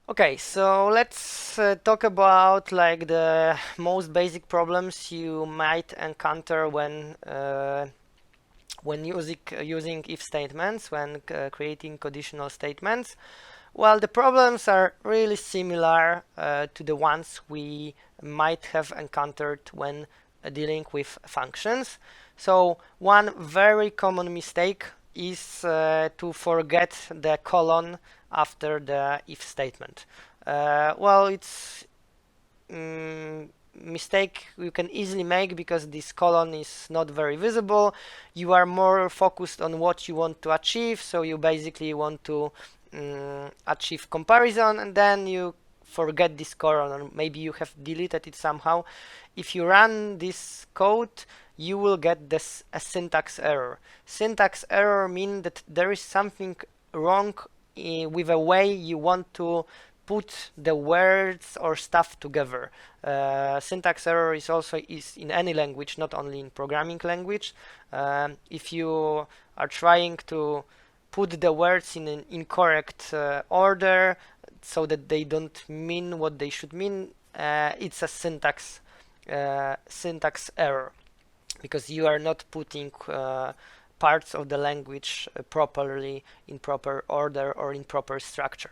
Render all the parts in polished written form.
Okay, so let's talk about like the most basic problems you might encounter when using if statements, when creating conditional statements. Well, the problems are really similar to the ones we might have encountered when dealing with functions. So one very common mistake is to forget the colon after the if statement. Well, it's mistake you can easily make because this colon is not very visible. You are more focused on what you want to achieve, so you basically want to achieve comparison, and then you forget this colon, or maybe you have deleted it somehow. If you run this code, you will get this a syntax error. Syntax error means that there is something wrong with a way you want to put the words or stuff together. Syntax error is in any language, not only in programming language. If you are trying to put the words in an incorrect order so that they don't mean what they should mean, it's a syntax error, because you are not putting parts of the language properly in proper order or in proper structure.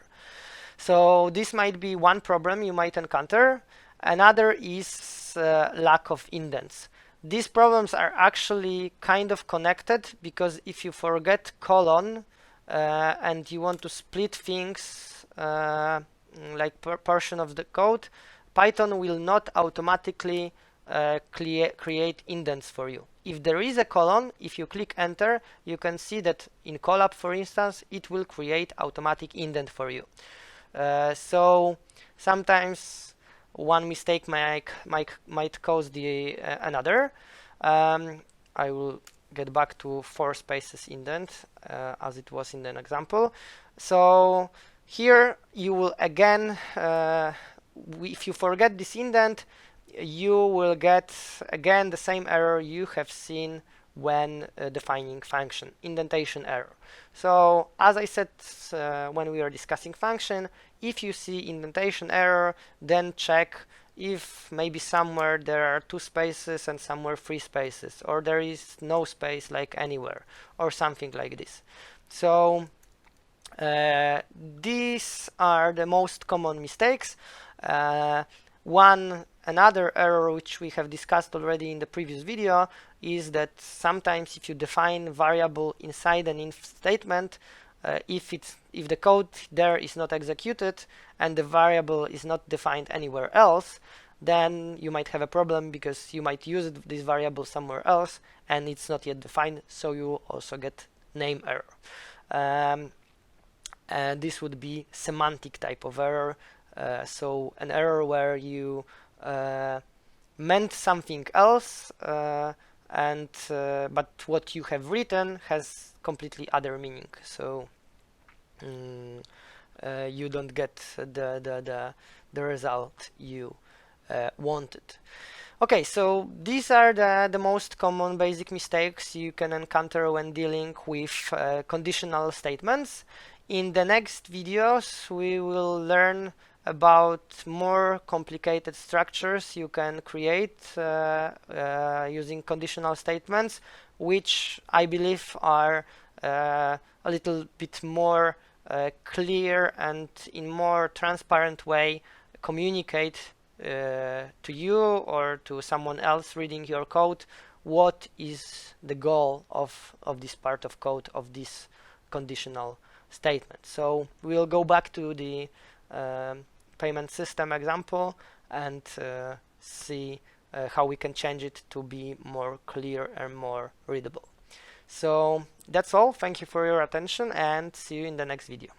So this might be one problem you might encounter. Another is lack of indents. These problems are actually kind of connected, because if you forget colon and you want to split things like portion of the code, Python will not automatically create indents for you. If there is a colon, if you click enter, you can see that in Colab, for instance, it will create automatic indent for you. So sometimes one mistake might cause the another. I will get back to 4 spaces indent as it was in an example. So here you will again, if you forget this indent, you will get again the same error you have seen when defining function, indentation error. So as I said when we were discussing function, if you see indentation error, then check if maybe somewhere there are 2 spaces and somewhere 3 spaces, or there is no space like anywhere, or something like this. So these are the most common mistakes. Another error which we have discussed already in the previous video is that sometimes if you define variable inside an if statement, if the code there is not executed and the variable is not defined anywhere else, then you might have a problem, because you might use this variable somewhere else and it's not yet defined, so you also get name error. This would be semantic type of error. So an error where you meant something else, but what you have written has completely other meaning. So you don't get the result you wanted. Okay, so these are the most common basic mistakes you can encounter when dealing with conditional statements. In the next videos, we will learn about more complicated structures you can create using conditional statements, which I believe are a little bit more clear and in more transparent way communicate to you or to someone else reading your code what is the goal of this part of code, of this conditional statement. So we'll go back to the payment system example and see how we can change it to be more clear and more readable. So that's all. Thank you for your attention and see you in the next video.